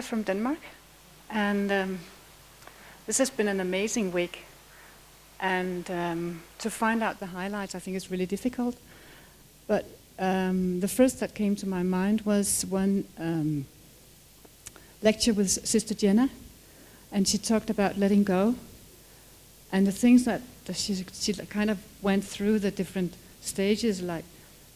from Denmark, and this has been an amazing week. And to find out the highlights, I think it's really difficult. But the first that came to my mind was one lecture with Sister Jenna, and she talked about letting go, and the things that she kind of went through the different stages, like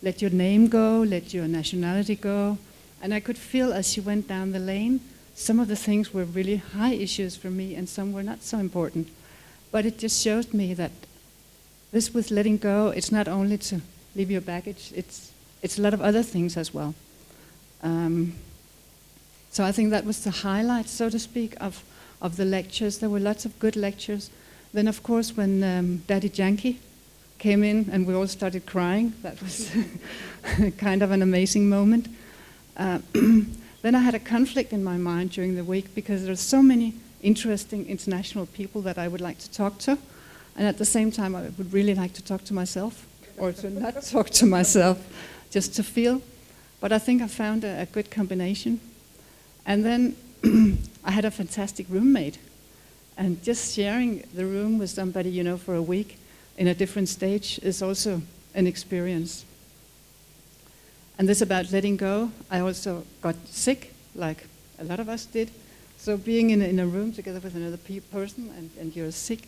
let your name go, let your nationality go. And I could feel as she went down the lane, some of the things were really high issues for me and some were not so important. But it just showed me that this with letting go, it's not only to leave your baggage, it's a lot of other things as well. So I think that was the highlight, so to speak, of the lectures. There were lots of good lectures. Then of course when Daddy Yankee came in and we all started crying, that was kind of an amazing moment. Then I had a conflict in my mind during the week because there are so many interesting international people that I would like to talk to, and at the same time I would really like to talk to myself, or to not talk to myself, just to feel. But I think I found a good combination. And then I had a fantastic roommate, and just sharing the room with somebody, you know, for a week in a different stage is also an experience. And this about letting go, I also got sick, like a lot of us did. So being in a room together with another person and you're sick.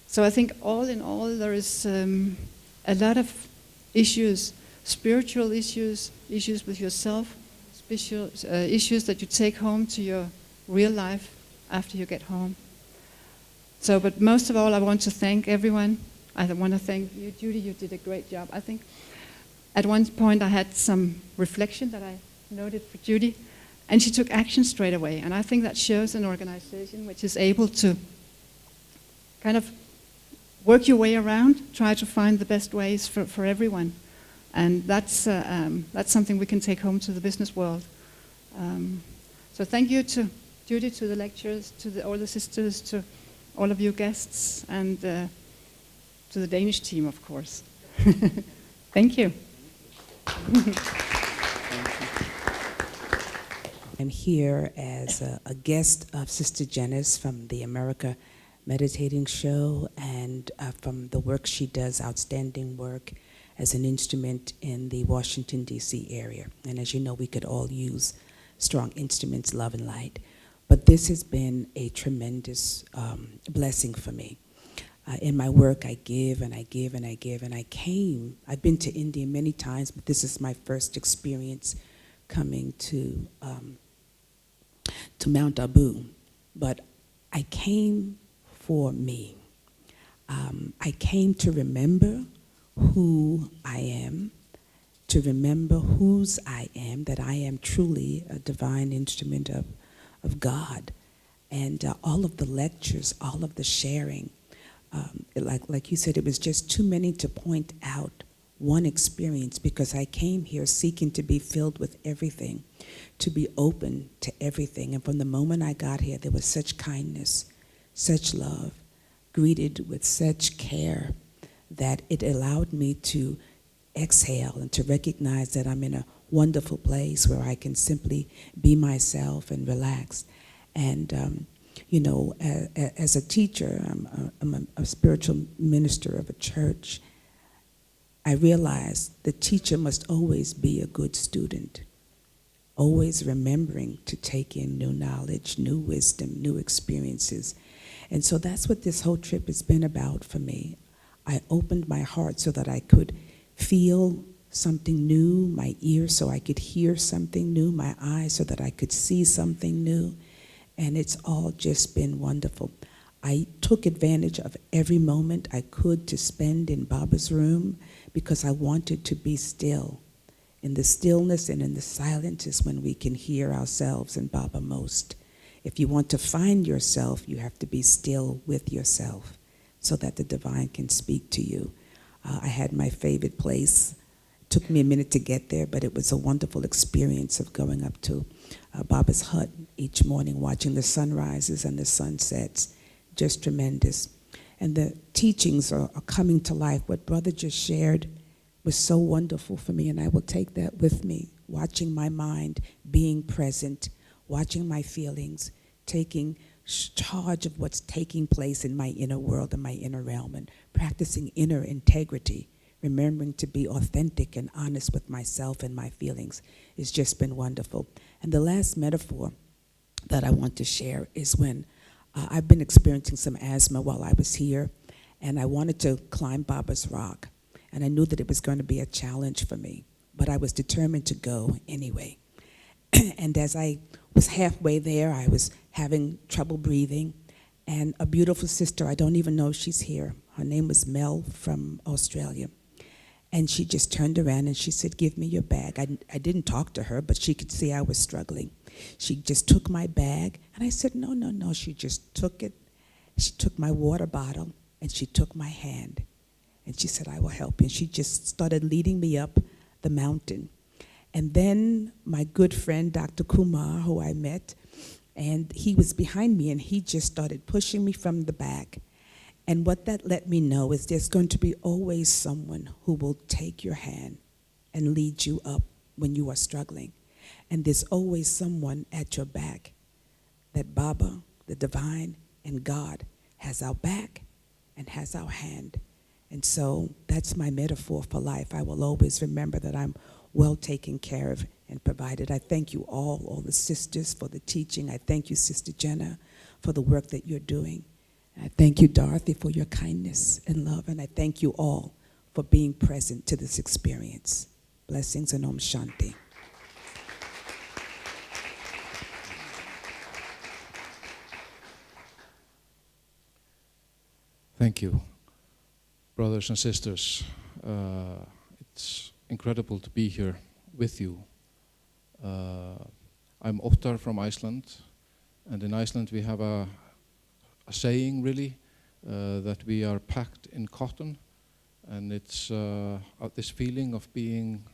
So I think all in all there is a lot of issues, spiritual issues, issues with yourself, issues that you take home to your real life after you get home. So, but most of all, I want to thank everyone. I want to thank you, Judy, you did a great job. I think at one point I had some reflection that I noted for Judy, and she took action straight away. And I think that shows an organization which is able to kind of work your way around, try to find the best ways for everyone. And that's something we can take home to the business world. So thank you to Judy, to the lecturers, to all the sisters, to all of you guests, and to the Danish team, of course. Thank you. I'm here as a guest of Sister Jenna's from the America Meditating Show, and from the work she does, outstanding work as an instrument in the Washington, D.C. area. And as you know, we could all use strong instruments, love and light. But this has been a tremendous blessing for me. In my work, I give and I give and I give, and I've been to India many times, but this is my first experience coming to Mount Abu. But I came for me. I came to remember who I am, to remember whose I am, that I am truly a divine instrument of God. And all of the lectures, all of the sharing, like you said, it was just too many to point out one experience, because I came here seeking to be filled with everything, to be open to everything. And from the moment I got here, there was such kindness, such love, greeted with such care, that it allowed me to exhale and to recognize that I'm in a wonderful place where I can simply be myself and relax. And you know, as a teacher, I'm a spiritual minister of a church. I realized the teacher must always be a good student, always remembering to take in new knowledge, new wisdom, new experiences. And so that's what this whole trip has been about for me. I opened my heart so that I could feel something new, my ears so I could hear something new, my eyes so that I could see something new. And it's all just been wonderful. I took advantage of every moment I could to spend in Baba's room, because I wanted to be still. In the stillness and in the silence is when we can hear ourselves and Baba most. If you want to find yourself, you have to be still with yourself so that the divine can speak to you. I had my favorite place. It took me a minute to get there, but it was a wonderful experience of going up to Baba's hut each morning, watching the sunrises and the sunsets. Just tremendous. And the teachings are coming to life. What Brother just shared was so wonderful for me, and I will take that with me, watching my mind, being present, watching my feelings, taking charge of what's taking place in my inner world and my inner realm, and practicing inner integrity, remembering to be authentic and honest with myself and my feelings. It's just been wonderful. And the last metaphor that I want to share is when I've been experiencing some asthma while I was here, and I wanted to climb Baba's Rock, and I knew that it was going to be a challenge for me, but I was determined to go anyway. And as I was halfway there, I was having trouble breathing, and a beautiful sister, I don't even know if she's here, her name was Mel from Australia, and she just turned around and she said, "Give me your bag." I didn't talk to her, but she could see I was struggling. She just took my bag, and I said, "No, no, no." She just took it. She took my water bottle, and she took my hand, and she said, "I will help you." And she just started leading me up the mountain. And then my good friend, Dr. Kumar, who I met, and he was behind me, and he just started pushing me from the back. And what that let me know is there's going to be always someone who will take your hand and lead you up when you are struggling. And there's always someone at your back, that Baba, the divine, and God has our back and has our hand. And so that's my metaphor for life. I will always remember that I'm well taken care of and provided. I thank you all the sisters, for the teaching. I thank you, Sister Jenna, for the work that you're doing. And I thank you, Dorothy, for your kindness and love. And I thank you all for being present to this experience. Blessings and Om Shanti. Thank you, brothers and sisters. It's incredible to be here with you. I'm Óttar from Iceland, and in Iceland we have a saying, really, that we are packed in cotton, and it's this feeling of being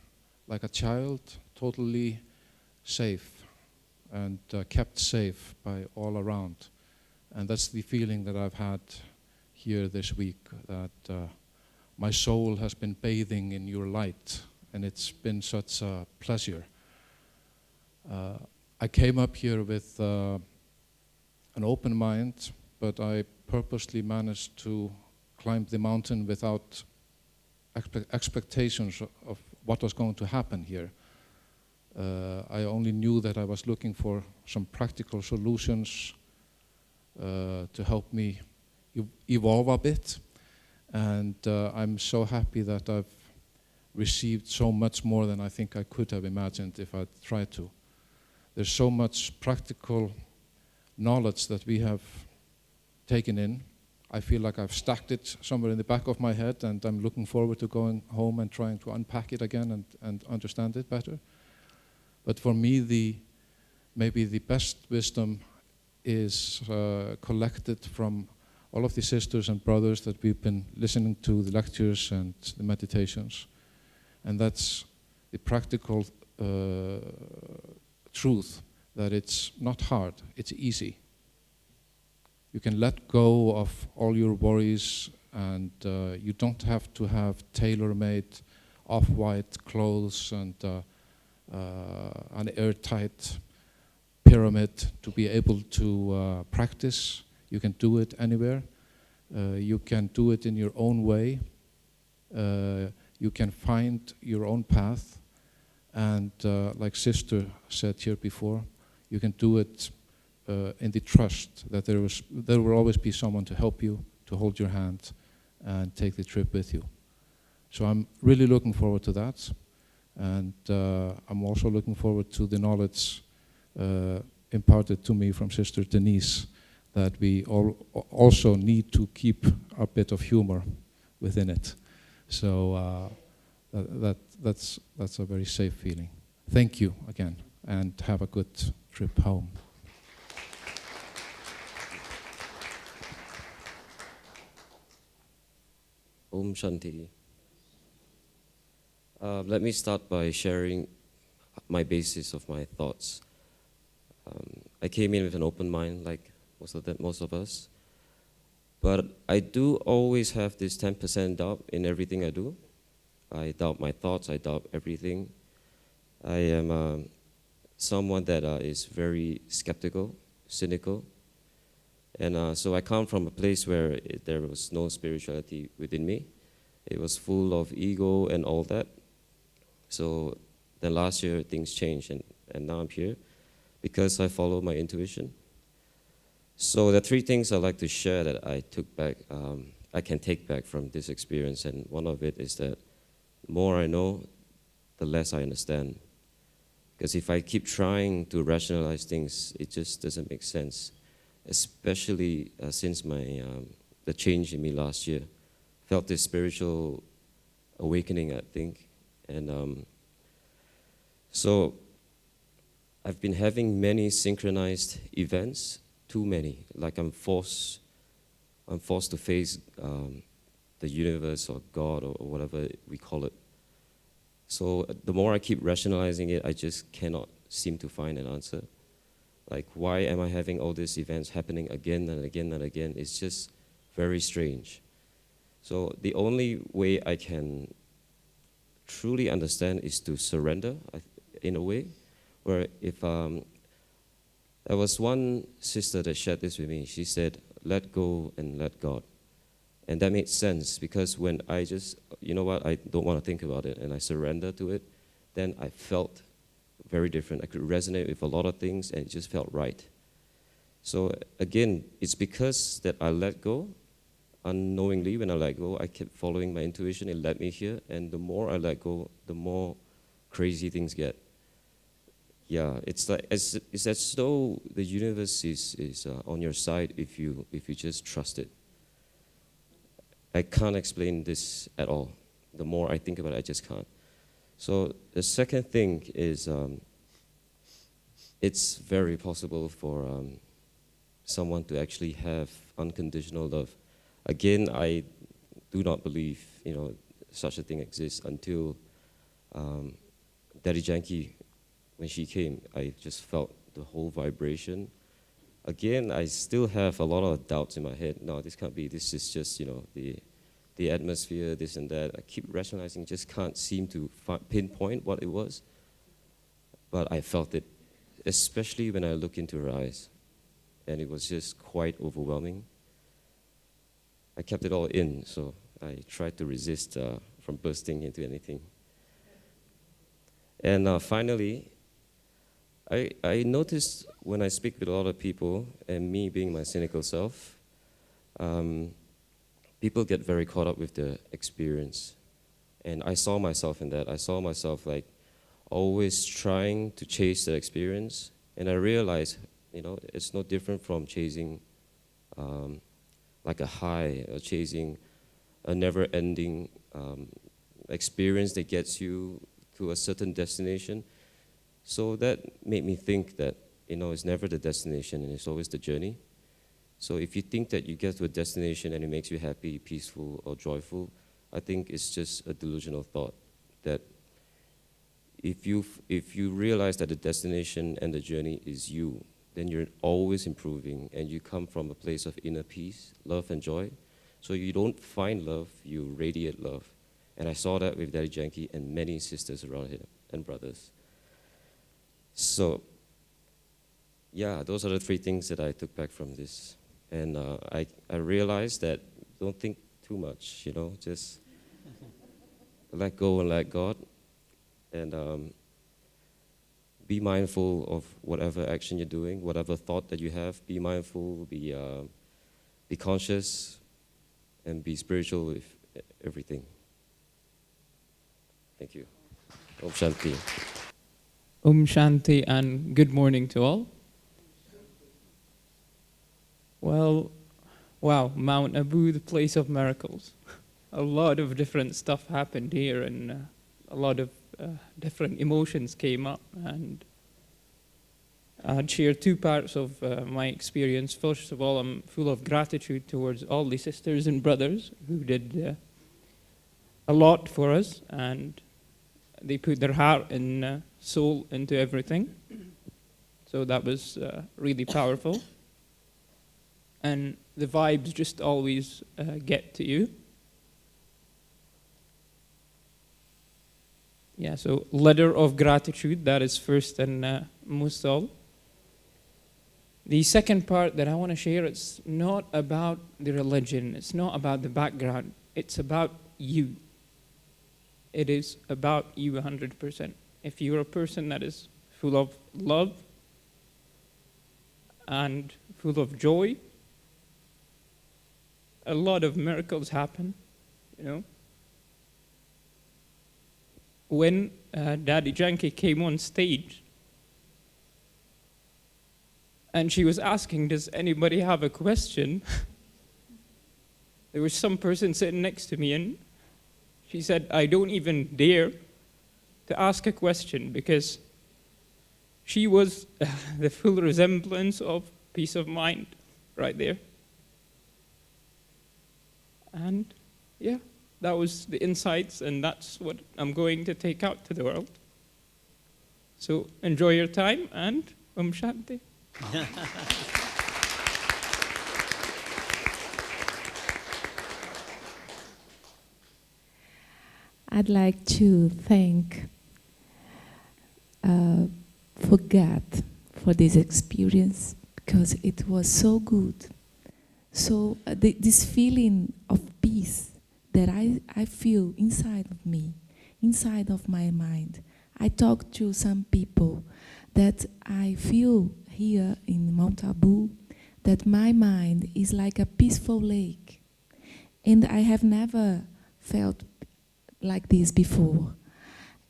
like a child, totally safe and kept safe by all around. And that's the feeling that I've had here this week, that my soul has been bathing in your light, and it's been such a pleasure. I came up here with an open mind, but I purposely managed to climb the mountain without expectations of what was going to happen here. I only knew that I was looking for some practical solutions to help me evolve a bit, and I'm so happy that I've received so much more than I think I could have imagined if I'd tried to. There's so much practical knowledge that we have taken in. I feel like I've stacked it somewhere in the back of my head, and I'm looking forward to going home and trying to unpack it again and understand it better. But for me, maybe the best wisdom is collected from all of the sisters and brothers that we've been listening to, the lectures and the meditations. And that's the practical truth, that it's not hard, it's easy. You can let go of all your worries, and you don't have to have tailor-made off-white clothes and an airtight pyramid to be able to practice. You can do it anywhere. You can do it in your own way. You can find your own path. And like Sister said here before, you can do it in the trust that there will always be someone to help you, to hold your hand, and take the trip with you. So I'm really looking forward to that. And I'm also looking forward to the knowledge imparted to me from Sister Denise, that we also need to keep a bit of humor within it. So that's a very safe feeling. Thank you again, and have a good trip home. Om Shanti. Let me start by sharing my basis of my thoughts. I came in with an open mind, like most of us. But I do always have this 10% doubt in everything I do. I doubt my thoughts, I doubt everything. I am someone that is very skeptical, cynical. And so I come from a place where there was no spirituality within me. It was full of ego and all that. So then last year things changed, and now I'm here because I follow my intuition. So the three things I'd like to share that I took back, I can take back from this experience, and one of it is that the more I know, the less I understand. Because if I keep trying to rationalize things, it just doesn't make sense. Especially since the change in me last year. Felt this spiritual awakening, I think. And so I've been having many synchronized events, too many. Like I'm forced to face the universe or God or whatever we call it. So the more I keep rationalizing it, I just cannot seem to find an answer. Like, why am I having all these events happening again and again and again? It's just very strange. So the only way I can truly understand is to surrender, in a way, where if there was one sister that shared this with me. She said, let go and let God. And that made sense, because when I just, you know what, I don't want to think about it, and I surrender to it, then I felt very different. I could resonate with a lot of things, and it just felt right. So again, it's because that I let go, unknowingly when I let go, I kept following my intuition, it led me here, and the more I let go, the more crazy things get. Yeah, it's like it's as though the universe is on your side if you just trust it. I can't explain this at all. The more I think about it, I just can't. So the second thing is it's very possible for someone to actually have unconditional love. Again, I do not believe such a thing exists until Daddy Janki, when she came, I just felt the whole vibration. Again, I still have a lot of doubts in my head. No, this can't be. This is just, the atmosphere, this and that. I keep rationalizing, just can't seem to pinpoint what it was. But I felt it, especially when I look into her eyes. And it was just quite overwhelming. I kept it all in, so I tried to resist from bursting into anything. And finally, I noticed when I speak with a lot of people, and me being my cynical self, people get very caught up with the experience. And I saw myself in that. I saw myself like always trying to chase the experience. And I realized, it's no different from chasing like a high, or chasing a never-ending experience that gets you to a certain destination. So that made me think that, it's never the destination, and it's always the journey. So if you think that you get to a destination and it makes you happy, peaceful, or joyful, I think it's just a delusional thought. That if you realize that the destination and the journey is you, then you're always improving, and you come from a place of inner peace, love, and joy. So you don't find love, you radiate love. And I saw that with Daddy Janki and many sisters around here, and brothers. So, yeah, those are the three things that I took back from this. And I realized that don't think too much, just let go and let God. And be mindful of whatever action you're doing, whatever thought that you have. Be mindful, be conscious, and be spiritual with everything. Thank you. Om Shanti. Om Shanti, and good morning to all. Well, wow, Mount Abu, the place of miracles. A lot of different stuff happened here, and a lot of different emotions came up. And I'd share two parts of my experience. First of all, I'm full of gratitude towards all the sisters and brothers who did a lot for us, and they put their heart and soul into everything. So that was really powerful. And the vibes just always get to you. Yeah, so letter of gratitude, that is first and most all. The second part that I want to share, it's not about the religion, it's not about the background, it's about you. It is about you 100%. If you're a person that is full of love and full of joy, a lot of miracles happen, you know. When Daddy Janki came on stage and she was asking, does anybody have a question? There was some person sitting next to me and she said, I don't even dare to ask a question because she was the full resemblance of peace of mind right there. And yeah, that was the insights, and that's what I'm going to take out to the world. So enjoy your time, and Shanti. I'd like to thank for God for this experience because it was so good. So this feeling of peace that I feel inside of me, inside of my mind. I talked to some people that I feel here in Mount Abu that my mind is like a peaceful lake. And I have never felt like this before.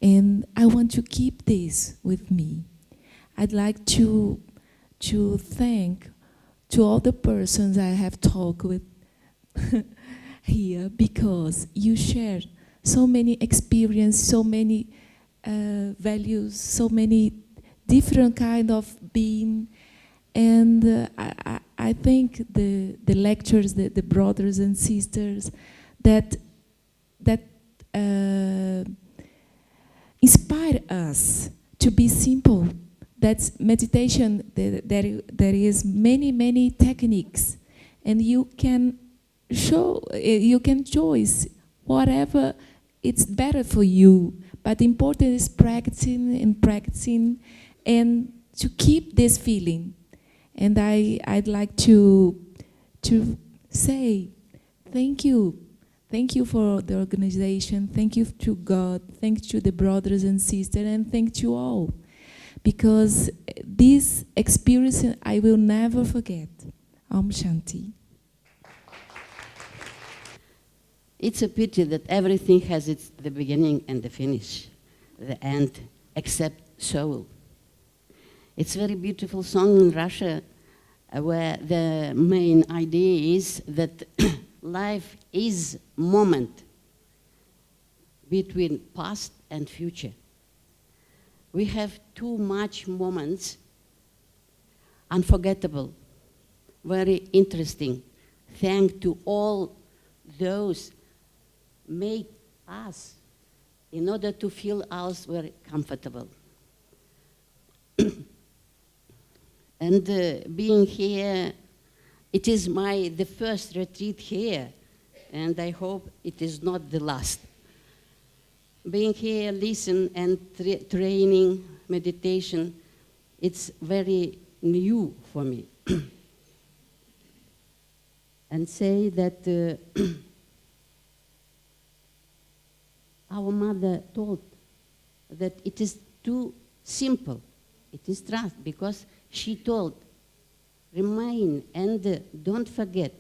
And I want to keep this with me. I'd like to thank to all the persons I have talked with here because you shared so many experiences, so many values, so many different kind of being. And I think the lectures, the brothers and sisters that inspire us to be simple. That's meditation. There is many techniques, and you can choose whatever it's better for you. But the important is practicing, and to keep this feeling. And I'd like to say thank you. Thank you for the organization. Thank you to God. Thank you to the brothers and sisters, and thank you all. Because this experience I will never forget. Om Shanti. It's a pity that everything has the beginning and the finish, the end, except soul. It's a very beautiful song in Russia where the main idea is that life is moment between past and future. We have too much moments, unforgettable, very interesting. Thank to all those make us in order to feel us very comfortable. And being here, it is the first retreat here, and I hope it is not the last. Being here, listen and training, meditation, it's very new for me. And say that our mother told that it is too simple. It is trust, because she told, remain and don't forget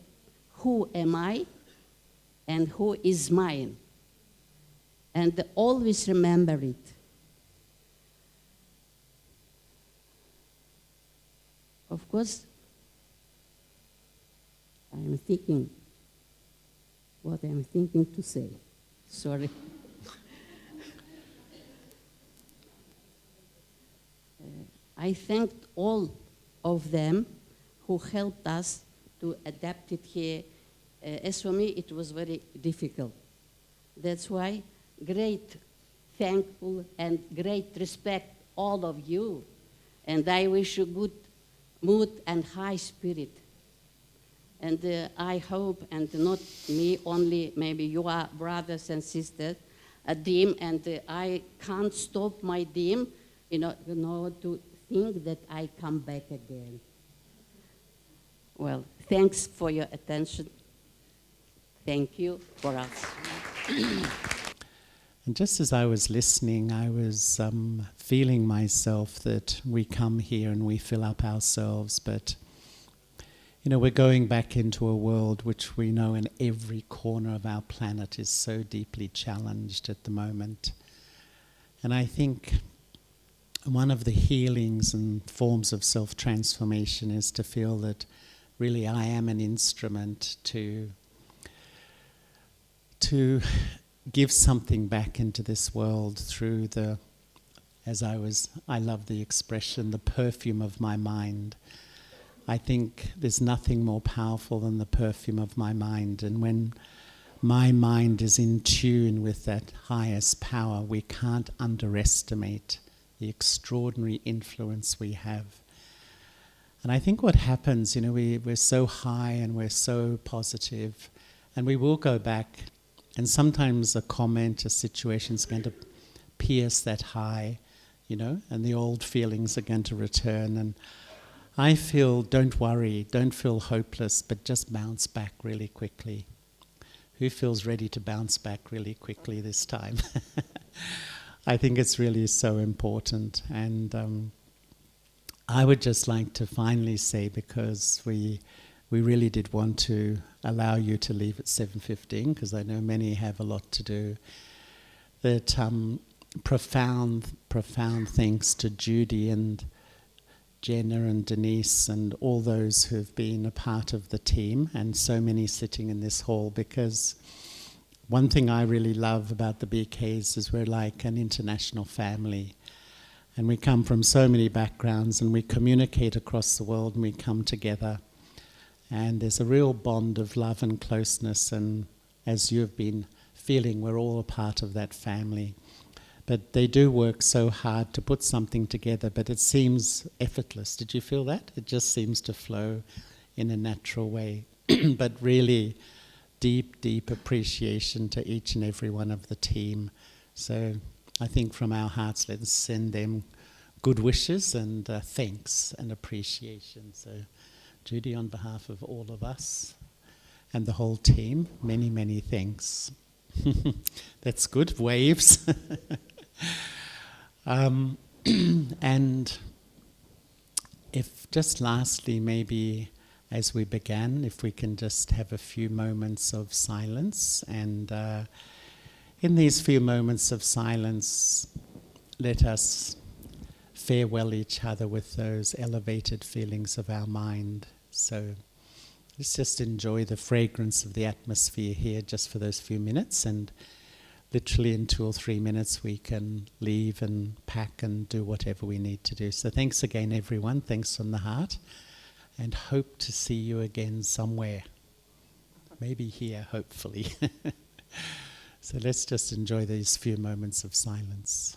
who am I and who is mine. And always remember it. Of course, I'm thinking what I'm thinking to say. Sorry. I thanked all of them who helped us to adapt it here. As for me, it was very difficult. That's why great thankful and great respect all of you. And I wish you good mood and high spirit. And I hope, and not me only, maybe you are brothers and sisters, a dream, and I can't stop my dream, to think that I come back again. Well, thanks for your attention. Thank you for us. And just as I was listening, I was feeling myself that we come here and we fill up ourselves, but we're going back into a world which we know in every corner of our planet is so deeply challenged at the moment. And I think one of the healings and forms of self-transformation is to feel that really I am an instrument to give something back into this world through I love the expression, the perfume of my mind. I think there's nothing more powerful than the perfume of my mind. And when my mind is in tune with that highest power, we can't underestimate the extraordinary influence we have. And I think what happens, we're so high and we're so positive, and we will go back, and sometimes a comment, a situation is going to pierce that high, and the old feelings are going to return. And I feel, don't worry, don't feel hopeless, but just bounce back really quickly. Who feels ready to bounce back really quickly this time? I think it's really so important. And I would just like to finally say, because we really did want to allow you to leave at 7:15, because I know many have a lot to do, that profound thanks to Judy and Jenna and Denise and all those who've been a part of the team, and so many sitting in this hall, because one thing I really love about the BKs is we're like an international family, and we come from so many backgrounds, and we communicate across the world, and we come together, and there's a real bond of love and closeness, and as you've been feeling, we're all a part of that family. But they do work so hard to put something together, but it seems effortless. Did you feel that? It just seems to flow in a natural way. But really deep, deep appreciation to each and every one of the team. So I think from our hearts, let's send them good wishes and thanks and appreciation. So Judy, on behalf of all of us and the whole team, many, many thanks. That's good, waves. And if just lastly, maybe as we began, if we can just have a few moments of silence, and in these few moments of silence, let us farewell each other with those elevated feelings of our mind. So let's just enjoy the fragrance of the atmosphere here just for those few minutes, and literally in 2 or 3 minutes we can leave and pack and do whatever we need to do. So thanks again, everyone. Thanks from the heart, and hope to see you again somewhere. Maybe here, hopefully. So let's just enjoy these few moments of silence.